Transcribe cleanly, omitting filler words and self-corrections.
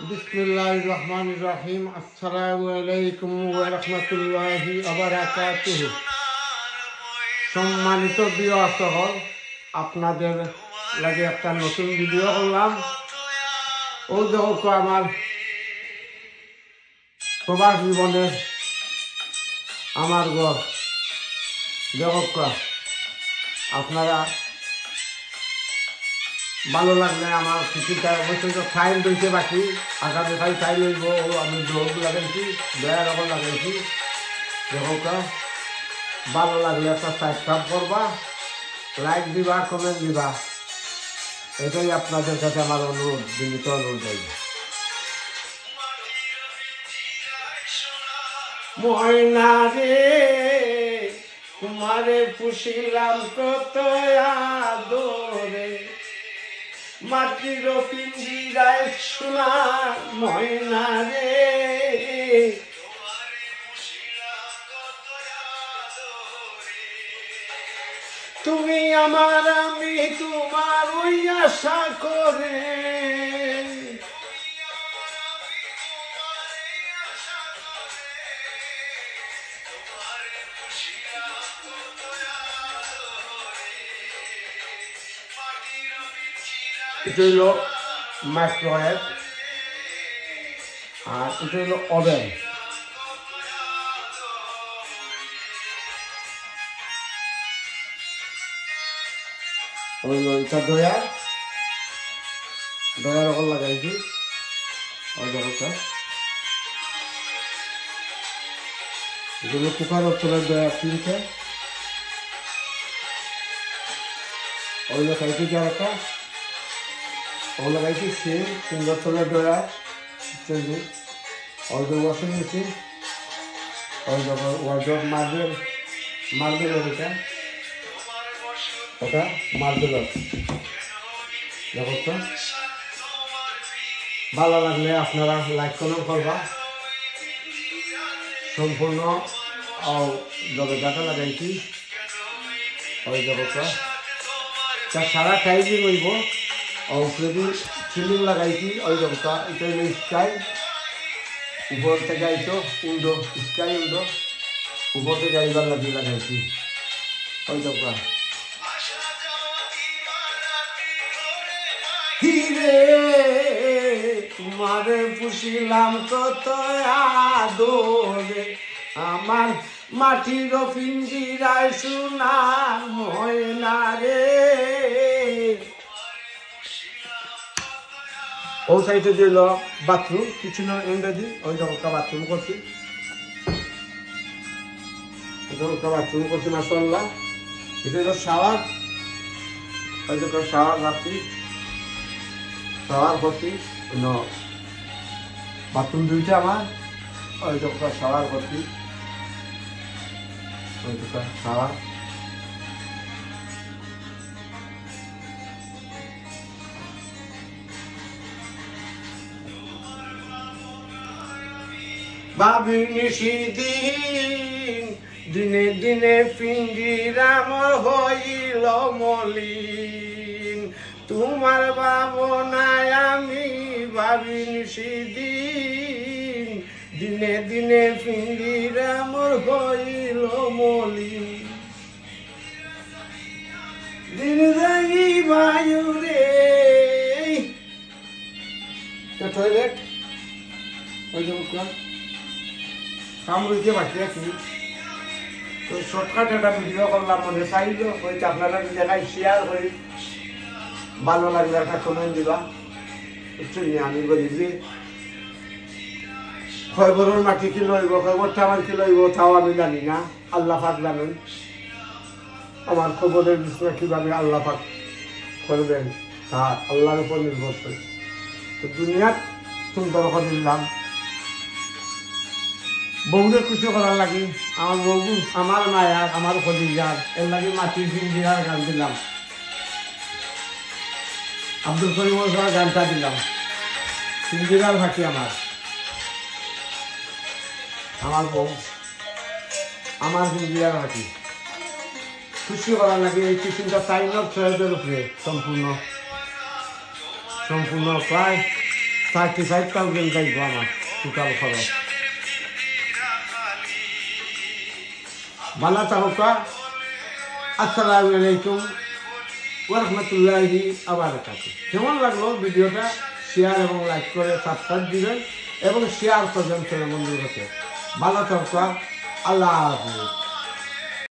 বিসমিল্লাহির রহমানির রহিম। আসসালামু আলাইকুম ওয়া রাহমাতুল্লাহি ওয়া বারাকাতুহু। সম্মানিত ভিউয়ার, আপনাদের লাগে একটা নতুন ভিডিও করলাম। ও দেখো আমার প্রবাস জীবনের আমার ঘর দেখো। আপনারা ভালো লাগলে আমার কিছুটা অবশ্যই তো ফাইল দিয়েছে, বাকি আগামী ফাইল হইব। আমি ব্লগ লাগাইছি, বেড়া রকম লাগাইছি দেখো। ভালো লাগলে একটা সাবস্ক্রাইব করবা, লাইক দিবা, কমেন্ট দিবা। এটাই আপনাদের কাছে আমার অনুরোধ, বিনীত অনুরোধ। ময়না রে তোমারে পুষিলাম কত আদরে, মাটির পিঞ্জিরায় সোনা ময়না রে। তুমি আমার, আমি তোমার ওই আশা করে, এটা হইল মাইক্রোওয়েভ আর এটা হইল ওভেন। এটা দয়ার ওপর লাগাইছি। ওই দেখো এগুলো কুকার চলে দয়া কিনছে। ওইগুলো খাইছি কি একটা ওগুলো লাগাইছি সে সুন্দর চলে দয়া চলবে। ওই যে ওয়াশিং মেশিন, ওই যখন ওয়ার্ড্রপ মার্বেল ওটা মার্বেল দেখো। ভালো লাগলে আপনারা লাইক কমেন্ট করবা। সম্পূর্ণ জগৎটা লাগাইছি ওই জগৎটা সারা টাইমিং হইব। যদি সিলিং লাগাইছি ওই জগৎটা, এটা হইল স্কাই। উপর থেকে আইতো উন্ডো, স্কাই উন্ডো উপর থেকে আইবার লাগিয়ে লাগাইছি ওই জগৎটা। হিরে তোমারে পুষিলাম কত আদরে, আমার মাটির পিঞ্জিরায় সোনা ময়না রে। ও সাইডে দিল বাথরুম, কিচেন এন্ডাজি ওই জগৎটা বাথরুম করছি। বাথরুম করছি মাশাআল্লাহ। এটা হলো শাওয়ার, ওই জগৎ শাওয়ার রাখছি, শাওয়ার করছি। বাথরুম দুইটা আমার, ওই জগৎটা শাওয়ার করছি, ওই জগৎটা শাওয়ার। ভাবিনি সেদিন দিনে দিনে পিঞ্জিরাম হইল মলিন, তোমার ভাবনায় আমি ভাবিনি সেদিন দিনে দিনে পিঞ্জিরাম হইল মলিন। দিন যাই বায়ু রে টয়লেট ওই জন্য কাম রয়েছে বাকি আছি। তো শর্টকাট একটা ভিডিও করলাম, মনে চাইল হয়তো আপনারা জায়গায় শেয়ার করি। ভালো লাগলে একটা কমেন্ট দিবা। আমি বলি যে খয়বরের মাটি কি লইব, খয়বরটা আমার কি লইব তাও আমি জানি না, আল্লাহ পাক জানেন। আমার খবরের বিষয় কিভাবে আল্লাহ পাক করবেন তা আল্লাহর উপর নির্ভর করে। তো দুনিয়াত সুন্দর করে দিলাম বউরে খুশি করার লাগি, আমার বউ আমার মায়ার আমার কলিজার এর লাগি মাটির পিঞ্জিরার গান দিলাম, আব্দুল করিমের গানটা দিলাম। পিঞ্জিরার ভাটি আমার বউ, আমার পিঞ্জিরার ভাটি। খুশি করার লাগে এই টিফিনটা 3,600 উপরে সম্পূর্ণ প্রায় 35,000 যাইব আমার টোটাল খরচ। ভালো থাকুকা। আসসালামু আলাইকুম ওয়া রাহমাতুল্লাহি ওয়া বারাকাতুহু। কেমন লাগলো ভিডিওটা শেয়ার এবং লাইক করে সাবস্ক্রাইব দিবেন এবং শেয়ার করবেন ছেলে বন্ধুর কাছে। ভালো থাকুকা। আল্লাহ হাফেজ।